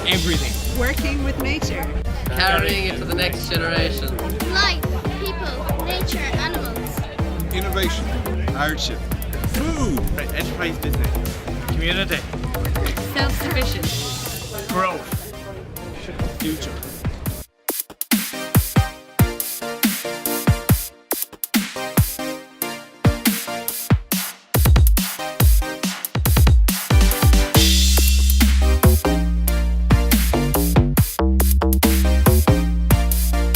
Everything. Working with nature. Carrying it to the next generation. Life, people, nature, animals. Innovation, hardship, Food. enterprise business, Community. Self-sufficient. Growth. future.